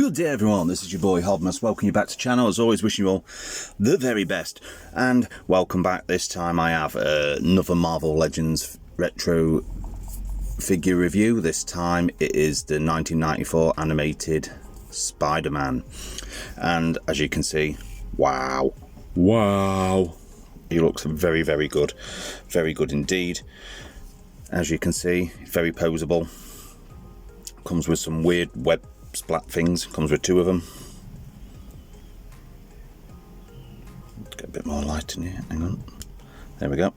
Good day everyone, this is your boy Hobmas, welcome you back to the channel. As always, wishing you all the very best, and welcome back. This time I have another Marvel Legends retro figure review. This time it is the 1994 animated Spider-Man, and as you can see, wow, he looks very good, very good indeed. As you can see, very poseable. Comes with some weird web splat things, comes with two of them. Let's get a bit more light in here, hang on, there we go.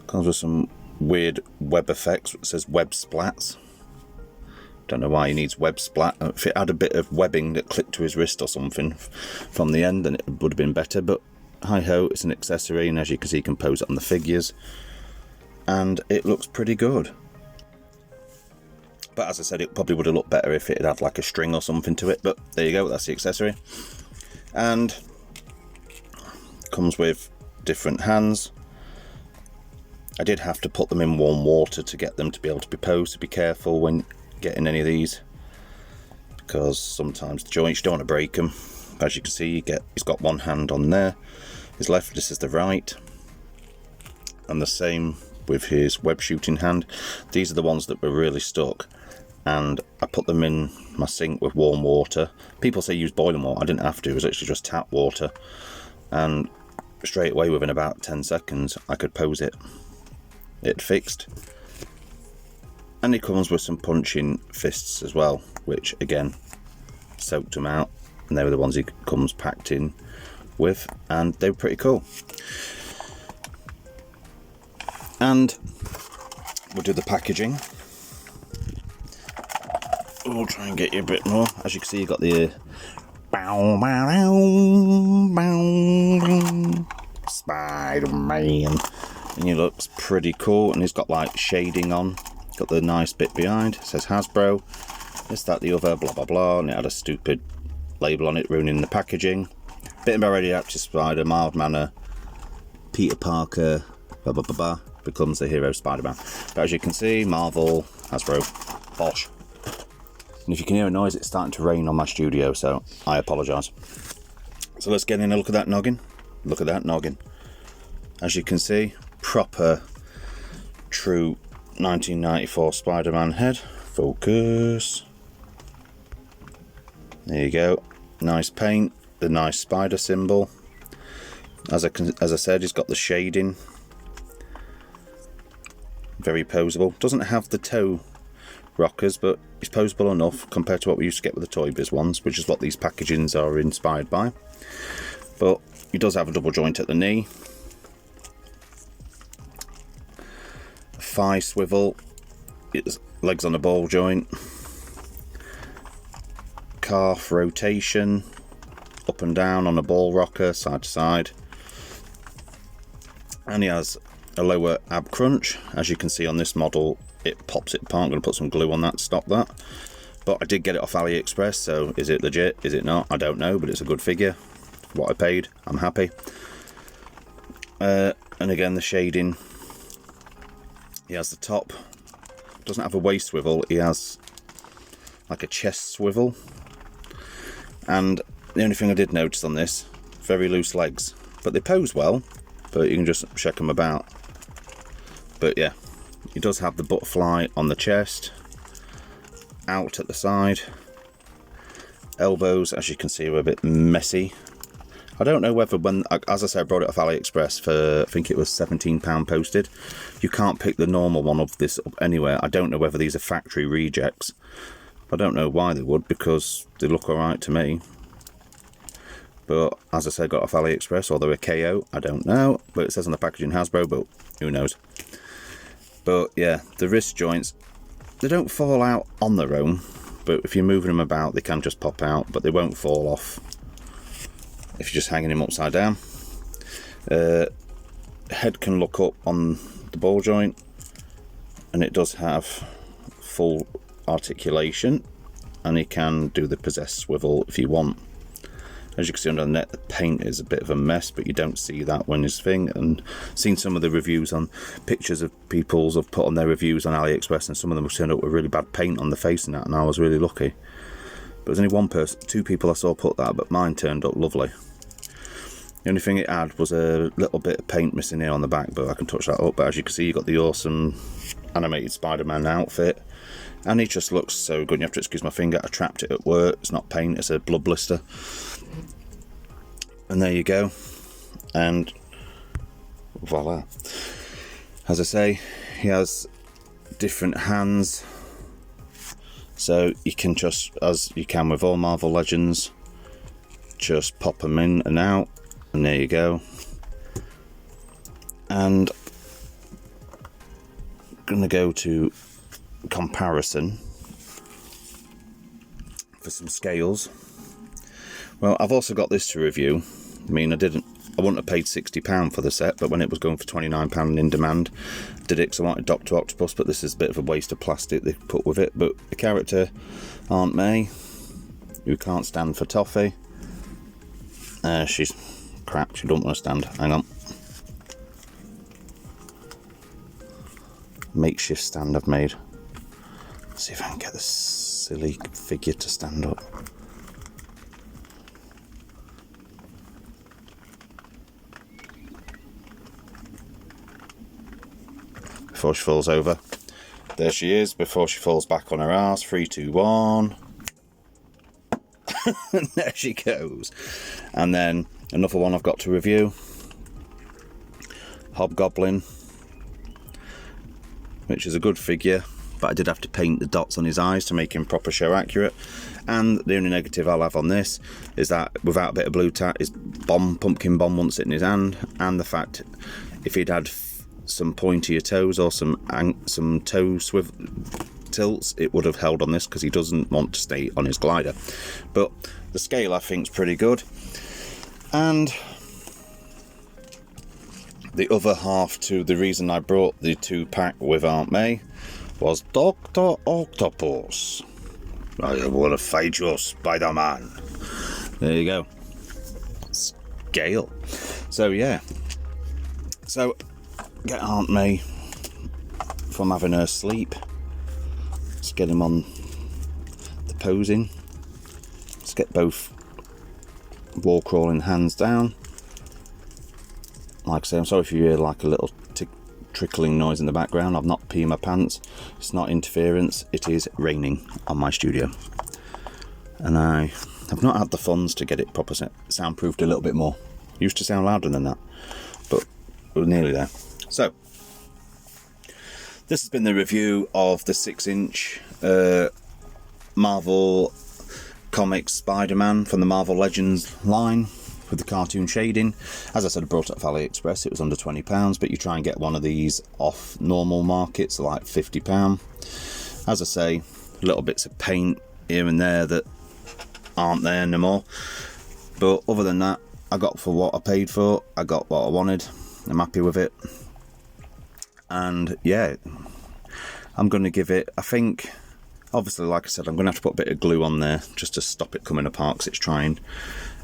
Comes with some weird web effects. It says web splats. Don't know why he needs web splat. If it had a bit of webbing that clicked to his wrist or something from the end, then it would have been better, but hi ho, it's an accessory, and as you can see, you can pose it on the figures and it looks pretty good. But as I said, it probably would have looked better if it had like a string or something to it, but there you go, that's the accessory. And comes with different hands. I did have to put them in warm water to get them to be able to be posed, so be careful when getting any of these, because sometimes the joints, you don't want to break them. As you can see, he's got one hand on there, his left, this is the right, and the same with his web shooting hand. These are the ones that were really stuck, and I put them in my sink with warm water. People say use boiling water. I didn't have to, it was actually just tap water, and straight away within about 10 seconds I could pose it. It fixed. And it comes with some punching fists as well, which again soaked them out, and they were the ones he comes packed in with, and they were pretty cool. And we'll do the packaging. We'll try and get you a bit more. As you can see, you got the Spider-Man, and he looks pretty cool, and he's got like shading on. Got the nice bit behind, it says Hasbro, this, that, the other, blah blah blah, and it had a stupid label on it ruining the packaging. Bit about radioactive spider, mild manner, Peter Parker, blah blah blah blah, becomes the hero Spider-Man. But as you can see, Marvel, Hasbro, Bosch. And if you can hear a noise, it's starting to rain on my studio, so I apologise. So let's get in a look at that noggin. Look at that noggin. As you can see, proper, true 1994 Spider-Man head. Focus. There you go. Nice paint. The nice spider symbol. As I said, he's got the shading. Very poseable. Doesn't have the toe rockers, but he's poseable enough compared to what we used to get with the Toy Biz ones, which is what these packagings are inspired by. But he does have a double joint at the knee. Thigh swivel, its legs on a ball joint, calf rotation, up and down on a ball rocker, side to side, and he has a lower ab crunch. As you can see on this model, it pops it apart. I'm going to put some glue on that to stop that, but I did get it off AliExpress, so is it legit, is it not, I don't know, but it's a good figure. For what I paid, I'm happy. And again, the shading. He has the top, doesn't have a waist swivel, he has like a chest swivel. And the only thing I did notice on this, very loose legs, but they pose well, but you can just check them about. But yeah, he does have the butterfly on the chest, out at the side. Elbows, as you can see, are a bit messy. I don't know whether, when, as I said, I brought it off AliExpress for, I think it was £17 posted. You can't pick the normal one of this up anywhere. I don't know whether these are factory rejects. I don't know why they would, because they look alright to me. But as I said, got off AliExpress, or they're a KO, I don't know. But it says on the packaging Hasbro, but who knows. But yeah, the wrist joints, they don't fall out on their own, but if you're moving them about, they can just pop out, but they won't fall off if you're just hanging him upside down. Head can look up on the ball joint, and it does have full articulation, and he can do the possessed swivel if you want. As you can see under the net, the paint is a bit of a mess, but you don't see that when his thing. And seen some of the reviews on pictures of people's have put on their reviews on AliExpress, and some of them have turned up with really bad paint on the face and that, and I was really lucky. There was only two people I saw put that, but mine turned up lovely. The only thing it had was a little bit of paint missing here on the back, but I can touch that up. But as you can see, you got the awesome animated Spider-Man outfit, and he just looks so good. You have to excuse my finger, I trapped it at work. It's not paint, it's a blood blister. And there you go, and voila. As I say, he has different hands, so you can just, as you can with all Marvel Legends, just pop them in and out, and there you go. And I'm gonna go to comparison for some scales. Well, I've also got this to review. I mean, I wouldn't have paid £60 for the set, but when it was going for £29 in demand, did it because I wanted Dr. Octopus, but this is a bit of a waste of plastic they put with it. But the character Aunt May, who can't stand for toffee, she's crap, she don't want to stand. Hang on. Makeshift stand I've made. Let's see if I can get this silly figure to stand up. Before she falls over. There she is, before she falls back on her arse. 3, 2, 1. And there she goes. And then another one I've got to review. Hobgoblin, which is a good figure, but I did have to paint the dots on his eyes to make him proper show accurate. And the only negative I'll have on this is that without a bit of blue tack, his pumpkin bomb won't sit in his hand, and the fact if he'd had some pointier toes or some toe swivel tilts, it would have held on this, because he doesn't want to stay on his glider. But the scale I think is pretty good. And the other half to the reason I brought the 2-pack with Aunt May was Dr. Octopus. I want to fight you, Spider-Man. There you go. Scale. So yeah. So get Aunt May from having her sleep. Let's get him on the posing. Let's get both wall crawling hands down. Like I say, I'm sorry if you hear like a little trickling noise in the background. I've not peed my pants. It's not interference. It is raining on my studio, and I have not had the funds to get it proper soundproofed a little bit more. It used to sound louder than that, but we're nearly there. So this has been the review of the 6-inch Marvel Comics Spider-Man from the Marvel Legends line with the cartoon shading. As I said, I brought it off AliExpress. It was under £20, but you try and get one of these off normal markets like £50. As I say, little bits of paint here and there that aren't there anymore, but other than that, I got for what I paid for. I got what I wanted. I'm happy with it. And yeah, I'm going to give it, I think, obviously, like I said, I'm going to have to put a bit of glue on there just to stop it coming apart, because it's trying,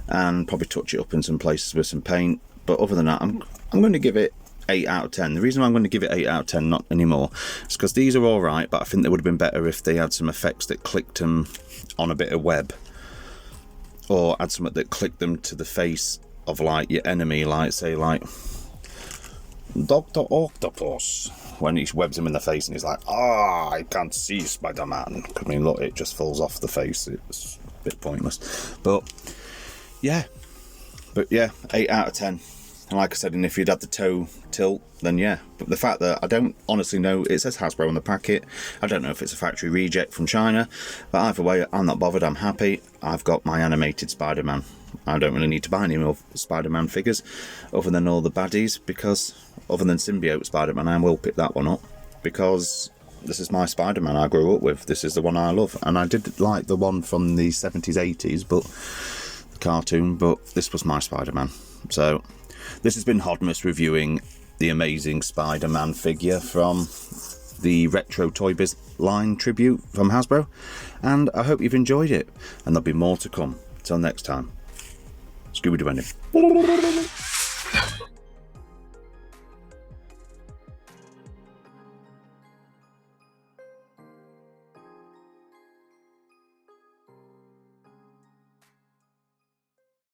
and probably touch it up in some places with some paint. But other than that, I'm going to give it 8 out of 10. The reason why I'm going to give it 8 out of 10, not anymore, is because these are all right, but I think they would have been better if they had some effects that clicked them on a bit of web, or had something that clicked them to the face of like your enemy, like say like Dr. Octopus, when he webs him in the face and he's like, I can't see Spider-Man. I mean, look, it just falls off the face. It's a bit pointless. But yeah, 8 out of 10. And like I said, and if you'd had the toe tilt, then yeah. But the fact that I don't honestly know, it says Hasbro on the packet. I don't know if it's a factory reject from China. But either way, I'm not bothered. I'm happy. I've got my animated Spider-Man. I don't really need to buy any more Spider-Man figures other than all the baddies, because other than Symbiote Spider-Man, I will pick that one up, because this is my Spider-Man I grew up with. This is the one I love. And I did like the one from the 70s, 80s, but the cartoon, but this was my Spider-Man. So this has been Hodmas reviewing the amazing Spider-Man figure from the Retro Toy Biz line tribute from Hasbro, and I hope you've enjoyed it, and there'll be more to come. Till next time, Scooby-Doo ending.